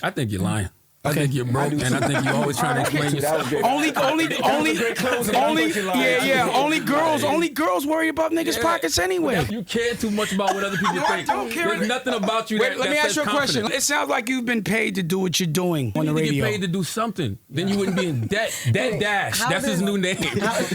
I think you're lying. I think you're broke, and I think you're always trying to explain yourself. Only girls worry about niggas' pockets anyway. You care too much about what other people think. I don't care. There's nothing about you Let me ask you a question. It sounds like you've been paid to do what you're doing on the radio. You get paid to do something. Then you wouldn't be in debt. Debt Dash. That's his new name.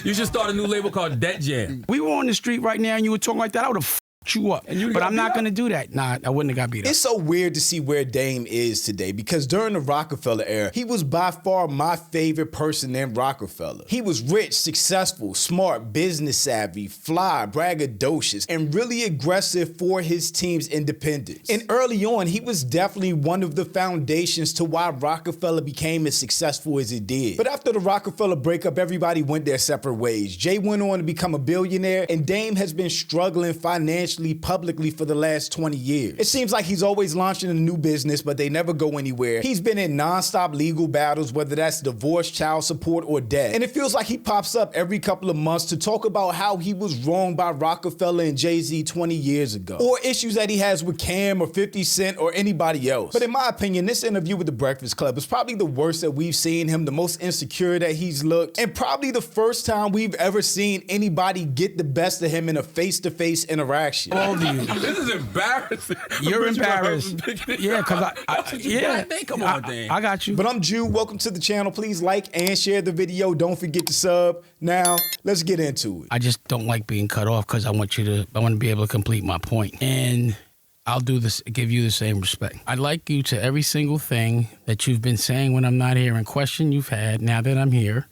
You should start a new label called Debt Jam. We were on the street right now and you were talking like that, I would have you up. But I'm not going to do that. Nah, I wouldn't have got beat up. It's so weird to see where Dame is today because during the Rockefeller era, he was by far my favorite person in Rockefeller. He was rich, successful, smart, business savvy, fly, braggadocious, and really aggressive for his team's independence. And early on, he was definitely one of the foundations to why Rockefeller became as successful as it did. But after the Rockefeller breakup, everybody went their separate ways. Jay went on to become a billionaire, and Dame has been struggling financially publicly for the last 20 years. It seems like he's always launching a new business, but they never go anywhere. He's been in non-stop legal battles, whether that's divorce, child support, or debt. And it feels like he pops up every couple of months to talk about how he was wronged by Rockefeller and Jay-Z 20 years ago, or issues that he has with Cam or 50 Cent or anybody else. But in my opinion, this interview with The Breakfast Club is probably the worst that we've seen him, the most insecure that he's looked, and probably the first time we've ever seen anybody get the best of him in a face-to-face interaction. All of you. This is embarrassing. You're embarrassed. Yeah, because Come on, Dan. I got you. But I'm Jude. Welcome to the channel. Please like and share the video. Don't forget to sub. Now, let's get into it. I just don't like being cut off because I want to be able to complete my point. And I'll do this, give you the same respect. I'd like you to every single thing that you've been saying when I'm not here and question you've had now that I'm here,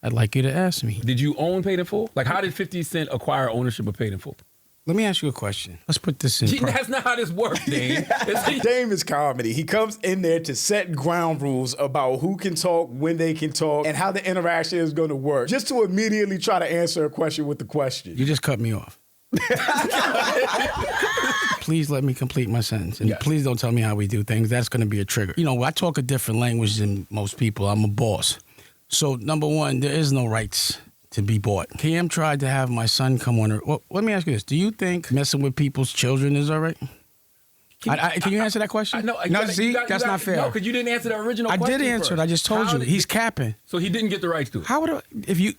I'd like you to ask me. Did you own Paid in Full? Like, how did 50 Cent acquire ownership of Paid in Full? Let me ask you a question. Let's put this in. That's not how this works, Dame. Dame is comedy. He comes in there to set ground rules about who can talk, when they can talk, and how the interaction is going to work, just to immediately try to answer a question with the question. You just cut me off. Please let me complete my sentence. And please don't tell me how we do things. That's going to be a trigger. You know, I talk a different language than most people. I'm a boss. So, number one, there is no rights to be bought. Cam tried to have my son come on. Well, let me ask you this. Do you think messing with people's children is all right? Can you answer that question? No, that's not fair. No, because you didn't answer the original question. I did answer it. I just told you. He's capping. So he didn't get the rights to it. How would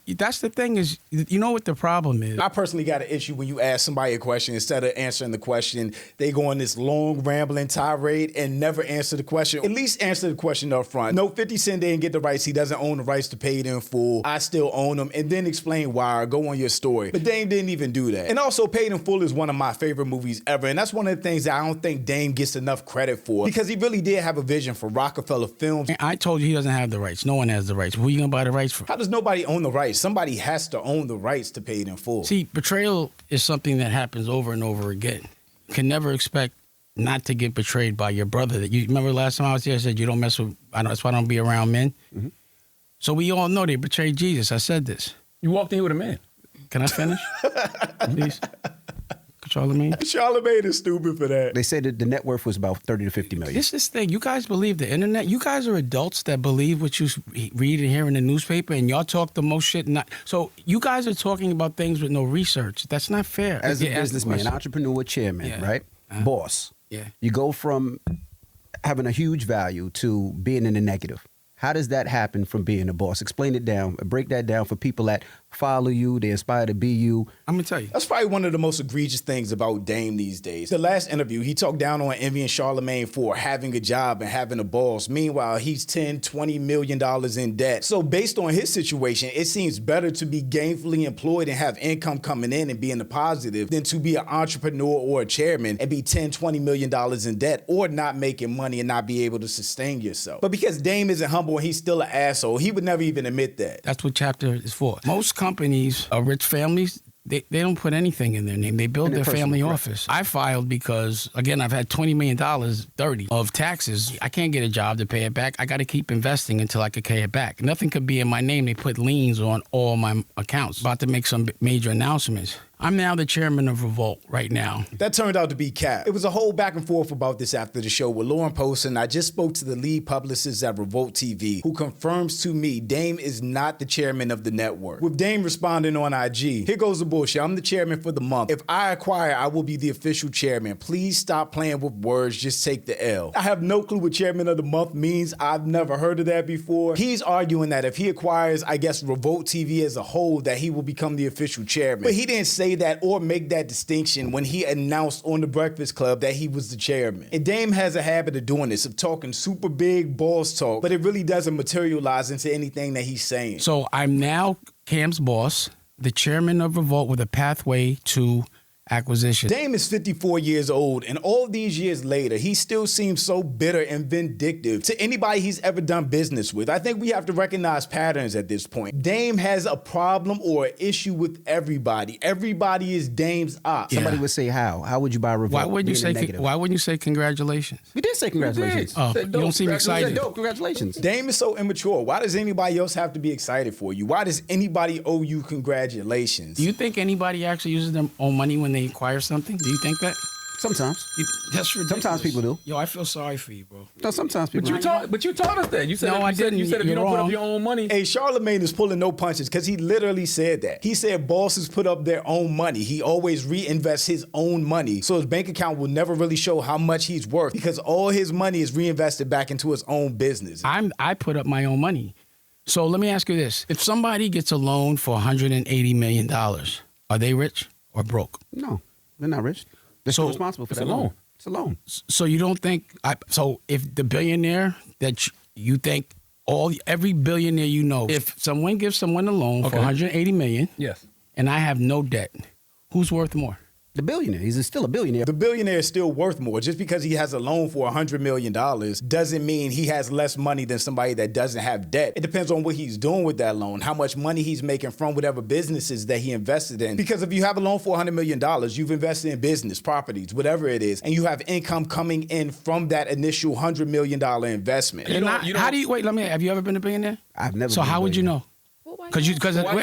that's the thing is, you know what the problem is? I personally got an issue when you ask somebody a question, instead of answering the question, they go on this long rambling tirade and never answer the question. At least answer the question up front. No, 50 Cent didn't get the rights. He doesn't own the rights to Paid in Full. I still own them. And then explain why or go on your story. But Dame didn't even do that. And also, Paid in Full is one of my favorite movies ever. And that's one of the things that I don't think Dame gets enough credit for, because he really did have a vision for Rockefeller Films. I told you he doesn't have the rights. No one has the rights. Who are you going to buy the rights from? How does nobody own the rights? Somebody has to own the rights to Paid in Full. See, betrayal is something that happens over and over again. You can never expect not to get betrayed by your brother. That you remember last time I was here, I said you don't mess with, that's why I don't be around men. Mm-hmm. So we all know they betrayed Jesus. I said this. You walked in here with a man. Can I finish? Please. Charlamagne is stupid for that. They said that the net worth was about 30 to 50 million. This thing, you guys believe the internet? You guys are adults that believe what you read and hear in the newspaper, and y'all talk the most shit. So you guys are talking about things with no research. That's not fair. As a businessman, entrepreneur, chairman, right? Boss. Yeah. You go from having a huge value to being in the negative. How does that happen from being a boss? Explain it down. Break that down for people that follow you, they aspire to be you. I'm going to tell you. That's probably one of the most egregious things about Dame these days. The last interview, he talked down on Envy and Charlamagne for having a job and having a boss. Meanwhile, he's $10, $20 million in debt. So based on his situation, it seems better to be gainfully employed and have income coming in and be in the positive than to be an entrepreneur or a chairman and be $10, $20 million in debt or not making money and not be able to sustain yourself. But because Dame isn't humble and he's still an asshole, he would never even admit that. That's what chapter is for. Most companies, rich families, they don't put anything in their name. They build their family office. I filed because, again, I've had $20 million, 30 of taxes. I can't get a job to pay it back. I got to keep investing until I could pay it back. Nothing could be in my name. They put liens on all my accounts. About to make some major announcements. I'm now the chairman of Revolt right now. That turned out to be cap. It was a whole back and forth about this after the show with Lauren Poston. I just spoke to the lead publicist at Revolt TV, who confirms to me Dame is not the chairman of the network. With Dame responding on IG, here goes the bullshit. I'm the chairman for the month. If I acquire, I will be the official chairman. Please stop playing with words. Just take the L. I have no clue what chairman of the month means. I've never heard of that before. He's arguing that if he acquires, I guess, Revolt TV as a whole, that he will become the official chairman. But he didn't say that or make that distinction when he announced on The Breakfast Club that he was the chairman. And Dame has a habit of doing this, of talking super big boss talk, but it really doesn't materialize into anything that he's saying. So I'm now Cam's boss, the chairman of Revolt with a pathway to acquisition. Dame is 54 years old, and all these years later, he still seems so bitter and vindictive to anybody he's ever done business with. I think we have to recognize patterns at this point. Dame has a problem or an issue with everybody. Everybody is Dame's op. Yeah. Somebody would say, how? How would you buy Revolt? Why wouldn't you say? Negative? Why wouldn't you say congratulations? We did say congratulations. Oh, you don't seem excited. Dope, congratulations. Dame is so immature. Why does anybody else have to be excited for you? Why does anybody owe you congratulations? Do you think anybody actually uses their own money when they acquire something? Do you think that? Sometimes. That's ridiculous. Sometimes people do. Yo, I feel sorry for you, bro. No, sometimes people do. But you taught us that. You said No, I didn't. You said if you You're don't put wrong. up your own money. Hey, Charlamagne is pulling no punches because he literally said that. He said bosses put up their own money. He always reinvests his own money. So his bank account will never really show how much he's worth because all his money is reinvested back into his own business. I put up my own money. So let me ask you this. If somebody gets a loan for $180 million, are they rich or broke? No, they're not rich. They're still responsible for it's that a loan. It's a loan. So you don't think, so if the billionaire that you think, every billionaire you know, if someone gives someone a loan for $180 million, Yes. and I have no debt, who's worth more? The billionaire. He's still a billionaire. The billionaire is still worth more. Just because he has a loan for $100 million doesn't mean he has less money than somebody that doesn't have debt. It depends on what he's doing with that loan, how much money he's making from whatever businesses that he invested in. Because if you have a loan for $100 million, you've invested in business, properties, whatever it is, and you have income coming in from that initial $100 million investment. How do you, wait, have you ever been a billionaire? I've never So been a how would you know? Why are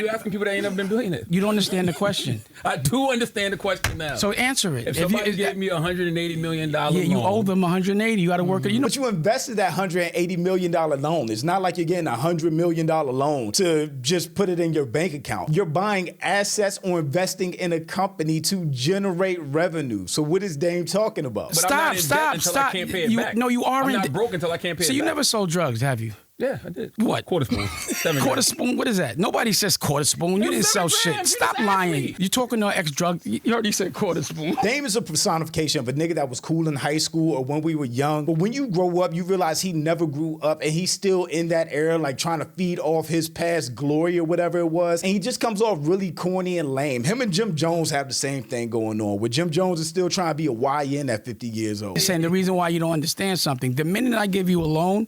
you asking people that ain't never been doing it? You don't understand the question. I do understand the question now. So answer it. If somebody gave me $180 million loan, you owe them $180. You got to work it. But you invested that $180 million loan. It's not like you're getting a $100 million loan to just put it in your bank account. You're buying assets or investing in a company to generate revenue. So what is Dame talking about? But I'm not in debt until I can't pay it back. No, you are I'm in not broke until I can't pay it back. So you never sold drugs, have you? Yeah, I did. What? Quarter spoon. Quarter spoon? What is that? Nobody says quarter spoon. You didn't sell shit. Stop lying. You talking to an ex-drug. You already said quarter spoon. Dame is a personification of a nigga that was cool in high school or when we were young. But when you grow up, you realize he never grew up and he's still in that era, like trying to feed off his past glory or whatever it was. And he just comes off really corny and lame. Him and Jim Jones have the same thing going on, where Jim Jones is still trying to be a YN at 50 years old. Saying the reason why you don't understand something, the minute I give you a loan,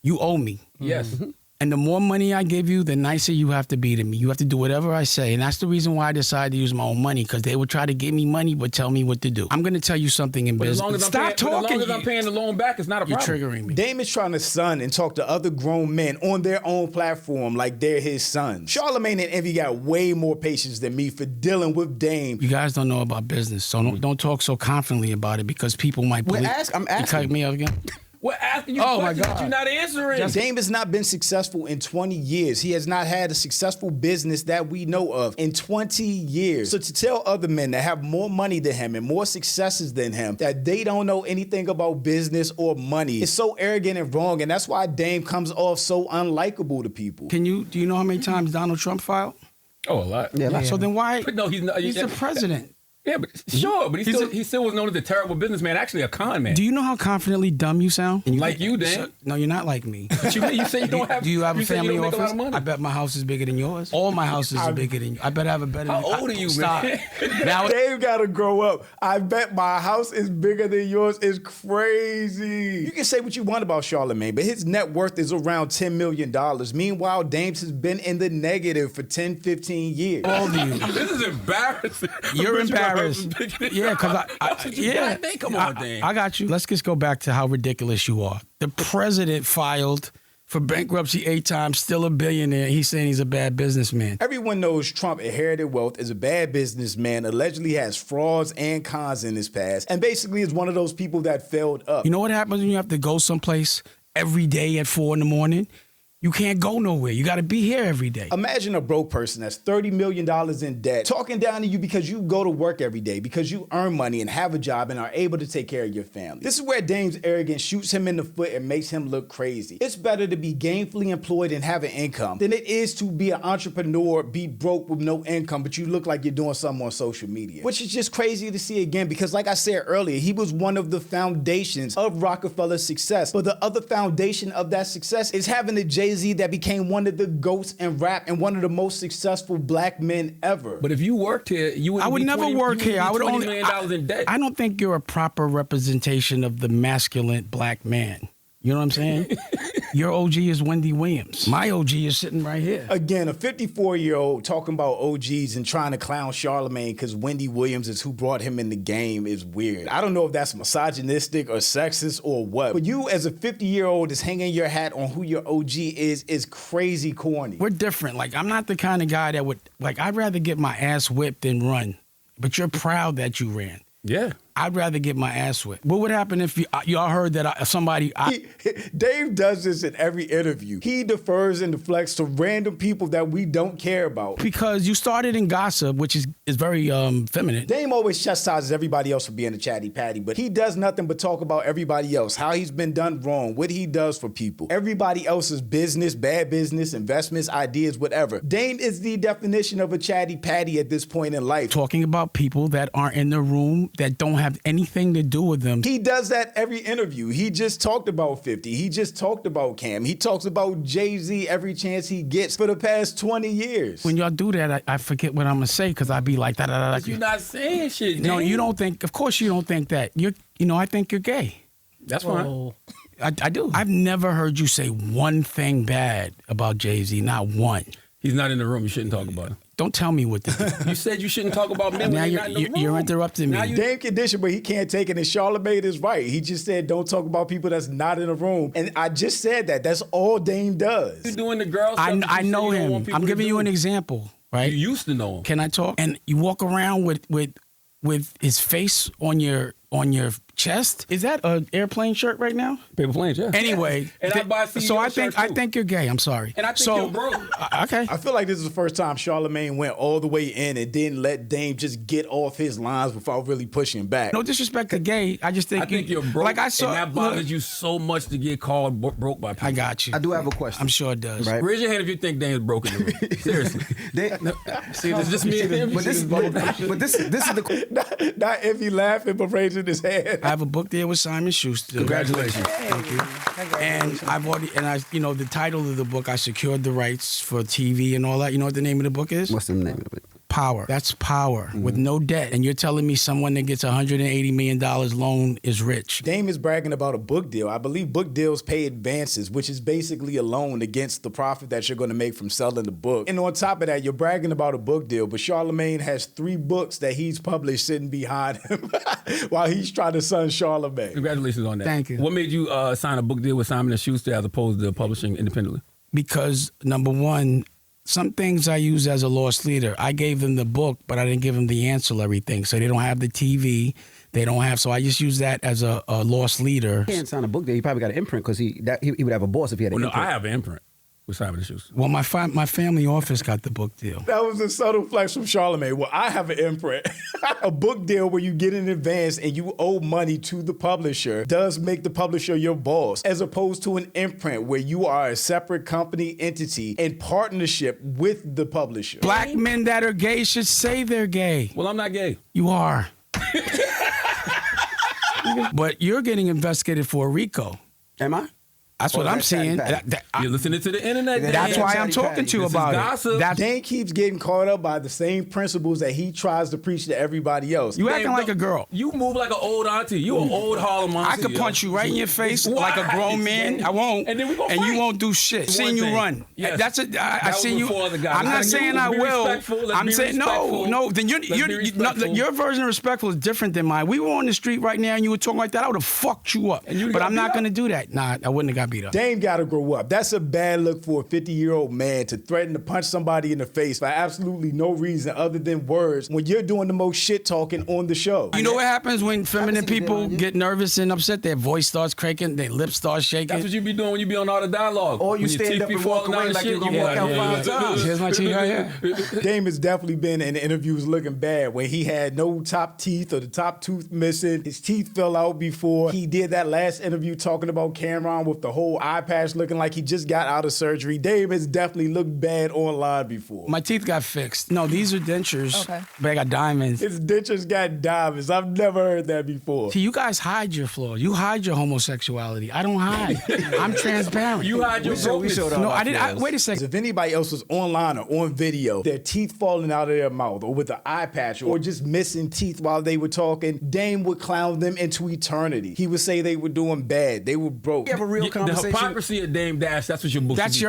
you owe me. Yes. And the more money I give you, the nicer you have to be to me. You have to do whatever I say. And that's the reason why I decided to use my own money, because they would try to give me money but tell me what to do. I'm going to tell you something in business. As long as I'm paying the loan back, it's not a problem. You're triggering me. Dame is trying to son and talk to other grown men on their own platform like they're his sons. Charlamagne and Envy got way more patience than me for dealing with Dame. You guys don't know about business, so don't talk so confidently about it, because people might believe. I'm asking. You cut me out again? We're asking you Oh, my questions that God. you're not answering. Dame has not been successful in 20 years. He has not had a successful business that we know of in 20 years. So to tell other men that have more money than him and more successes than him that they don't know anything about business or money is so arrogant and wrong. And that's why Dame comes off so unlikable to people. Do you know how many times Donald Trump filed? Oh, a lot. Yeah, So then why? But no, he's not. He's the president. Yeah, but sure, but he still was known as a terrible businessman, actually a con man. Do you know how confidently dumb you sound? And Like you, Dan. So, no, you're not like me. But you say you don't have. Do you have a say family you don't make a lot office? of money. I bet my house is bigger than yours. All my houses are bigger than you. I bet I have a better. How old are you, Stop. man? Now, Dave gotta grow up. I bet my house is bigger than yours. Is crazy. You can say what you want about Charlamagne, but his net worth is around $10 million. Meanwhile, Dame's has been in the negative for 10, 15 years. all of you. This is embarrassing. You're embarrassed. Yeah, because Come on, Dan. I got you. Let's just go back to how ridiculous you are. The president filed for bankruptcy 8 times, still a billionaire. He's saying he's a bad businessman. Everyone knows Trump inherited wealth, is a bad businessman, allegedly has frauds and cons in his past, and basically is one of those people that failed up. You know what happens when you have to go someplace every day at 4 a.m? You can't go nowhere. You got to be here every day. Imagine a broke person that's $30 million in debt talking down to you because you go to work every day, because you earn money and have a job and are able to take care of your family. This is where Dame's arrogance shoots him in the foot and makes him look crazy. It's better to be gainfully employed and have an income than it is to be an entrepreneur, be broke with no income, but you look like you're doing something on social media. Which is just crazy to see again, because like I said earlier, he was one of the foundations of Rockefeller's success. But the other foundation of that success is having a Jay-Z that became one of the GOATs in rap and one of the most successful black men ever. But if you worked here, you would. I would never work here. I would $20 only. million in debt. I don't think you're a proper representation of the masculine black man. You know what I'm saying? Your OG is Wendy Williams. My OG is sitting right here. Again, a 54-year-old talking about OGs and trying to clown Charlemagne because Wendy Williams is who brought him in the game is weird. I don't know if that's misogynistic or sexist or what, but you as a 50-year-old is hanging your hat on who your OG is crazy corny. We're different. Like, I'm not the kind of guy that would, like, I'd rather get my ass whipped than run. But you're proud that you ran. Yeah. I'd rather get my ass whipped. What would happen if y'all heard that somebody... Dave does this in every interview. He defers and deflects to random people that we don't care about. Because you started in gossip, which is very feminine. Dame always chastises everybody else for being a chatty patty, but he does nothing but talk about everybody else, how he's been done wrong, what he does for people. Everybody else's business, bad business, investments, ideas, whatever. Dame is the definition of a chatty patty at this point in life. Talking about people that aren't in the room, that don't have anything to do with them. He does that every interview. He just talked about 50. He just talked about Cam. He talks about Jay-Z every chance he gets for the past 20 years. When y'all do that, I forget what I'm going to say because I be like, da-da-da-da. You're not saying shit, No, you don't think, of course you don't think that. I think you're gay. That's fine. I do. I've never heard you say one thing bad about Jay-Z, not one. He's not in the room. You shouldn't talk about him. Don't tell me what to do. You said you shouldn't talk about men. Now when not in the room. you're interrupting me. Dame condition, but he can't take it. And Charlemagne is right. He just said, don't talk about people that's not in the room. And I just said that. That's all Dame does. You're doing the girl stuff. I know him. I'm giving you an example, right? You used to know him. Can I talk? And you walk around with his face on your chest. Is that an airplane shirt right now? Paper planes, yeah. Anyway, and I buy CEO so I shirts, think you're gay. I'm sorry. And I think you're broke. Okay. I feel like this is the first time Charlemagne went all the way in and didn't let Dame just get off his lines without really pushing back. No disrespect to gay. I just think you're broke. Like I saw, and that bothers you so much to get called broke by people. I got you. I do have a question. I'm sure it does. Right. Raise your hand if you think Dame's broke in the room. Seriously. See, it's just me and him. But this is the Not if he laughing, but raising his hand. I have a book there with Simon Schuster. Congratulations. Thank you. And the title of the book, I secured the rights for TV and all that. You know what the name of the book is? What's the name of it? Power. That's power with no debt. And you're telling me someone that gets $180 million loan is rich. Dame is bragging about a book deal. I believe book deals pay advances, which is basically a loan against the profit that you're going to make from selling the book. And on top of that, you're bragging about a book deal, but Charlemagne has 3 books that he's published sitting behind him while he's trying to son Charlemagne. Congratulations on that. Thank you. What made you sign a book deal with Simon & Schuster as opposed to publishing independently? Because, number one, some things I use as a lost leader. I gave them the book, but I didn't give them the ancillary thing. So they don't have the TV. They don't have. So I just use that as a lost leader. He can't sign a book deal. He probably got an imprint because he would have a boss if he had an No, imprint. I have an imprint with Simon & Schuster. Well, my family office got the book deal. That was a subtle flex from Charlemagne. Well, I have an imprint. A book deal where you get in advance and you owe money to the publisher does make the publisher your boss, as opposed to an imprint where you are a separate company entity in partnership with the publisher. Black men that are gay should say they're gay. Well, I'm not gay. You are. But you're getting investigated for a RICO. Am I? That's Or what is I'm that saying. chatty patty? You're listening to the internet. That's Dan. why I'm talking to you This is about gossip. it. Dane keeps getting caught up by the same principles that he tries to preach to everybody else. You Dave, acting like a girl. You move like an old auntie. You an old Harlem auntie. I could punch you right in your face like a grown man. I won't. And then we gonna and fight. you won't do shit. One Seeing you thing. run. Yes. That's it. I That was seen you. before the guy. I'm not Let's saying be I will. respectful. Let's I'm be saying respectful. no. Then Let's be respectful. your version of respectful is different than mine. We were on the street right now and you were talking like that. I would have fucked you up. And you But got I'm not beat going to do that. Nah, I wouldn't have got got beat up. Dame got to grow up. That's a bad look for a 50-year-old man to threaten to punch somebody in the face for absolutely no reason other than words when you're doing the most shit talking on the show. You know what happens when feminine people get nervous and upset? Their voice starts cracking, their lips start shaking. That's what you be doing when you be on all the dialogue. Or you stand up and walk away like you're gonna walk out 5 times. Here's my teeth right here. Dame has definitely been in interviews looking bad where he had no top teeth or the top tooth missing. His teeth fell out before. He did that last interview talking about Cameron with the whole eye patch looking like he just got out of surgery. Dame has definitely looked bad online before. My teeth got fixed. No, these are dentures, but I got diamonds. His dentures got diamonds. I've never heard that before. See, you guys hide your flaws. You hide your homosexuality. I don't hide. I'm transparent. You hide your brokenness. No, I didn't. Wait a second. If anybody else was online or on video, their teeth falling out of their mouth or with an eye patch or just missing teeth while they were talking, Dame would clown them into eternity. He would say they were doing bad. They were broke. You have a real conversation. The hypocrisy of Dame Dash, that's what your book That's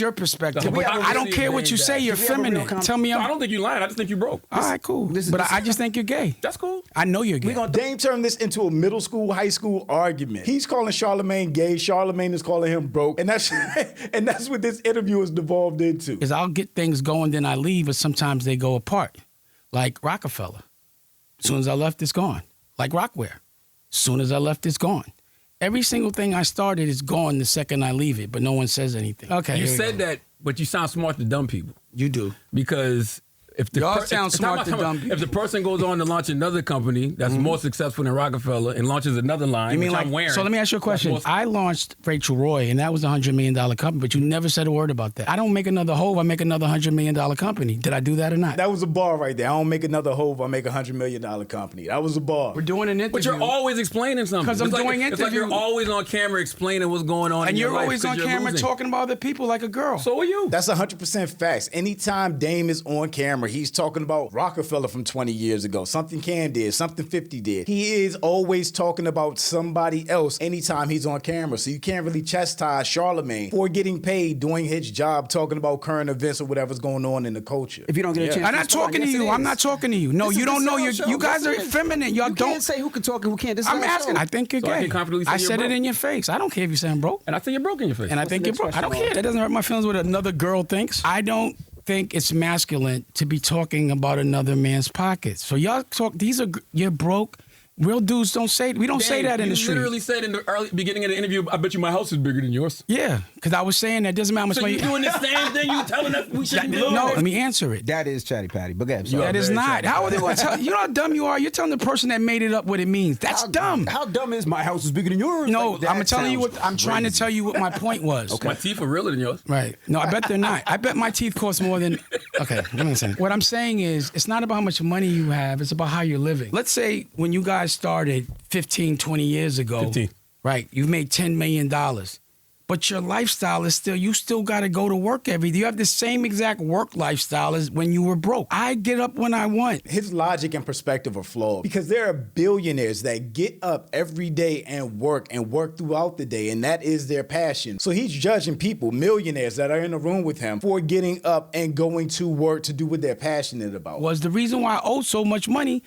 your perspective. But I don't care what you say. You're feminine. Tell me I don't think you're lying. I just think you broke. All right, cool. I just think you're gay. That's cool. I know you're gay. Dame turned this into a middle school, high school argument. He's calling Charlemagne gay. Charlemagne is calling him broke. And that's and that's what this interview has devolved into. Because I'll get things going, then I leave, but sometimes they go apart. Like Rockefeller. As soon as I left, it's gone. Like Rockware. As soon as I left, it's gone. Every single thing I started is gone the second I leave it, but no one says anything. Okay. You said that, but you sound smart to dumb people. You do. Because if the Y'all sound smart to dumb people. If the person goes on to launch another company that's more successful than Rockefeller and launches another line, you mean which like, I'm wearing. So let me ask you a question. I launched Rachel Roy, and that was a $100 million company, but you never said a word about that. I don't make another Hove, I make another $100 million company. Did I do that or not? That was a bar right there. I don't make another Hove, I make a $100 million company. That was a bar. We're doing an interview. But you're always explaining something. Because I'm doing interviews. It's like you're always on camera explaining what's going on and in you're your life always on camera losing. talking about other people like a girl. So are you. That's 100% facts. Anytime Dame is on camera, he's talking about Rockefeller from 20 years ago, something Cam did, something 50 did. He is always talking about somebody else anytime he's on camera. So you can't really chastise Charlemagne for getting paid, doing his job, talking about current events or whatever's going on in the culture. If you don't get a chance, I'm not talking to you. I'm not talking to you. No, you don't know. You guys are feminine. Y'all you don't can't say who can talk and who can't. This I'm asking. I think you're So I gay. can confidently say I you're said it broke. in your face. I don't care if you say I'm broke. And I think you're broke in your face. And I think you're broke. I don't care. That doesn't hurt my feelings what another girl thinks. I don't think it's masculine to be talking about another man's pockets. So y'all talk, you're broke. Real dudes don't say, we don't say that in the street. You literally said in the early beginning of the interview, I bet you my house is bigger than yours. Yeah, because I was saying that doesn't matter how much So money. you doing the same thing you telling us we shouldn't do? No, let me answer it. That is chatty patty. But Gab, That is not. How are they going to tell you? Know how dumb you are? You're telling the person that made it up what it means. That's dumb. How dumb is my house is bigger than yours? No, Like, I'm telling you what. I'm trying to crazy. tell you what my point was. My teeth are realer than yours. Right. No, I bet they're not. I bet my teeth cost more than. Okay, let me say. What I'm saying is, it's not about how much money you have. It's about how you're living. Let's say when you guys started 15, 20 years ago. 15. Right. You've made $10 million. But your lifestyle is still, you still got to go to work every day. You have the same exact work lifestyle as when you were broke. I get up when I want. His logic and perspective are flawed because there are billionaires that get up every day and work throughout the day, and that is their passion. So he's judging people, millionaires that are in the room with him, for getting up and going to work to do what they're passionate about. Was the reason why I owed so much money,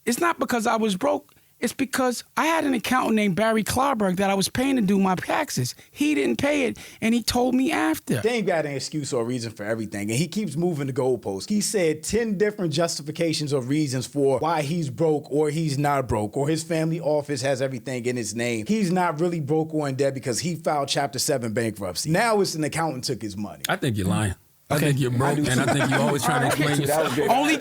it's not because I was broke. It's because I had an accountant named Barry Klarberg that I was paying to do my taxes. He didn't pay it, and he told me after. They ain't got an excuse or a reason for everything, and he keeps moving the goalposts. He said 10 different justifications or reasons for why he's broke or he's not broke, or his family office has everything in his name. He's not really broke or in debt because he filed Chapter 7 bankruptcy. Now it's an accountant took his money. I think you're lying. I think you're broke, and I think you're always trying to explain yourself. Only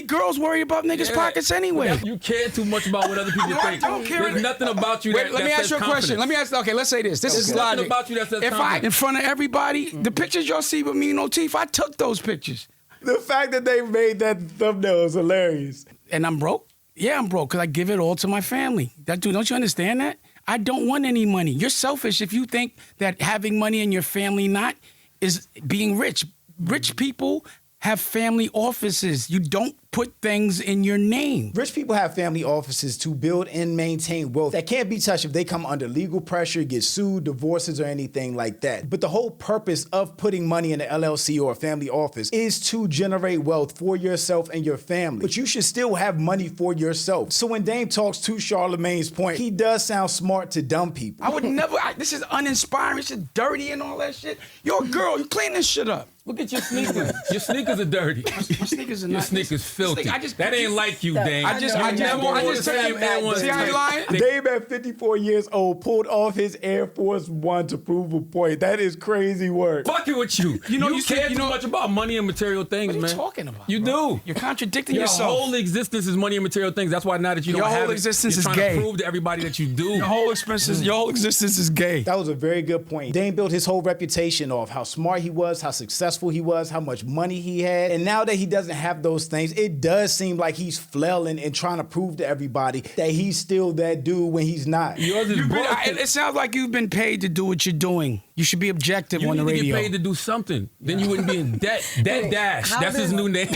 girls worry about niggas' pockets anyway. You care too much about what other people think. I don't care. There's nothing about you Wait, let me ask you a question. Okay, let's say this. This is nothing logic. about you that says If I, confidence. in front of everybody, the pictures y'all see with me no teeth, I took those pictures. The fact that they made that thumbnail is hilarious. And I'm broke? Yeah, I'm broke because I give it all to my family. Don't you understand that? I don't want any money. You're selfish if you think that having money and your family not is being rich. Rich people have family offices. You don't put things in your name. Rich people have family offices to build and maintain wealth that can't be touched if they come under legal pressure, get sued, divorces, or anything like that. But the whole purpose of putting money in an LLC or a family office is to generate wealth for yourself and your family. But you should still have money for yourself. So when Dame talks to Charlamagne's point, he does sound smart to dumb people. I would never, this is uninspiring, this is dirty and all that shit. You're a girl, you clean this shit up. Look at your sneakers. Your sneakers are dirty. My sneakers are Your not. sneakers filthy. That ain't like you, Dame. I just see how you lying? Dame at 54 years old pulled off his Air Force One to prove a point. That is crazy work. Fucking with you. You know, you care said- too much about money and material things, What are man. you talking about? You bro? do. You're contradicting Your yourself. whole existence is money and material things. That's why now that you Your don't whole have existence it, is you're trying gay. to prove to everybody that you do. Your whole existence is gay. That was a very good point. Dame built his whole reputation off how smart he was, how successful he was, how much money he had. And now that he doesn't have those things, it does seem like he's flailing and trying to prove to everybody that he's still that dude when he's not. Yours is broken. It sounds like you've been paid to do what you're doing. You should be objective You on the need to radio. get paid to do something. Then you wouldn't be in debt. Debt Dash. That's his new name.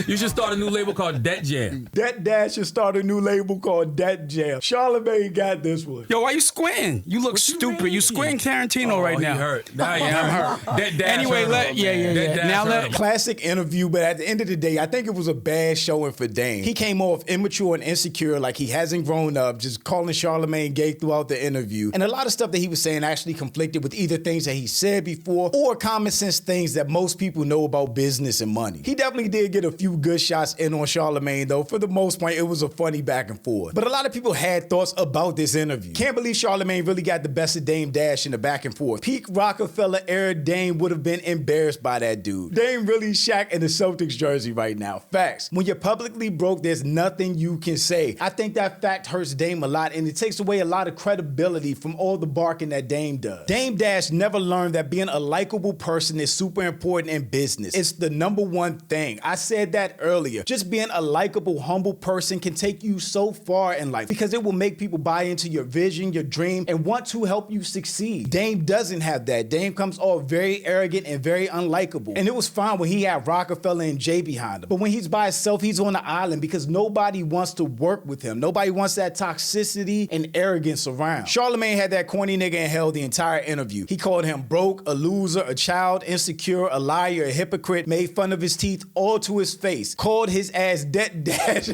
You should start a new label called Debt Jam. Debt Dash should start a new label called Debt Jam. Charlamagne got this one. Yo, why you squinting? You look What you stupid. mean? You squinting Tarantino right now. He hurt. Nah, Yeah, I'm hurt. Debt Dash. Anyway, hurt him. Debt Dash Now hurt let him. Classic interview, but at the end of the day, I think it was a bad showing for Dame. He came off immature and insecure, like he hasn't grown up, just calling Charlamagne gay throughout the interview. And a lot of stuff that he was saying actually conflicted with either things that he said before or common sense things that most people know about business and money. He definitely did get a few good shots in on Charlamagne, though. For the most part, it was a funny back and forth. But a lot of people had thoughts about this interview. Can't believe Charlamagne really got the best of Dame Dash in the back and forth. Peak Rockefeller era Dame would have been embarrassed by that dude. Dame really Shaq in the Celtics jersey right now. Facts. When you're publicly broke, there's nothing you can say. I think that fact hurts Dame a lot, and it takes away a lot of credibility from all the barking that Dame does. Dame Dash never learned that being a likable person is super important in business. It's the #1 thing. I said that earlier. Just being a likable, humble person can take you so far in life because it will make people buy into your vision, your dream, and want to help you succeed. Dame doesn't have that. Dame comes off very arrogant and very unlikable. And it was fine when he had Rockefeller and Jay behind him. But when he's by himself, he's on the island because nobody wants to work with him. Nobody wants that toxicity and arrogance around. Charlamagne had that corny nigga in hell the entire interview. He called him broke, a loser, a child, insecure, a liar, a hypocrite, made fun of his teeth all to his face, called his ass Debt Dash,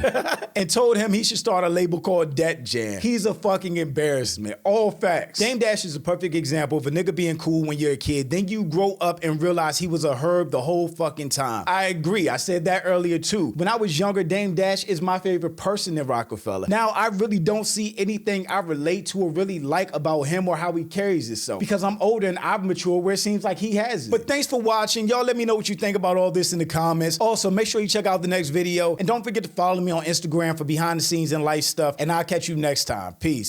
and told him he should start a label called Debt Jam. He's a fucking embarrassment. All facts. Dame Dash is a perfect example of a nigga being cool when you're a kid, then you grow up and realize he was a herb the whole fucking time. I agree. I said that earlier too. When I was younger, Dame Dash is my favorite person in Rockefeller. Now, I really don't see anything I relate to or really like about him or how he carries himself because I'm older and I've matured where it seems like he hasn't. But thanks for watching. Y'all let me know what you think about all this in the comments. Also, make sure you check out the next video and don't forget to follow me on Instagram for behind the scenes and life stuff, and I'll catch you next time. Peace.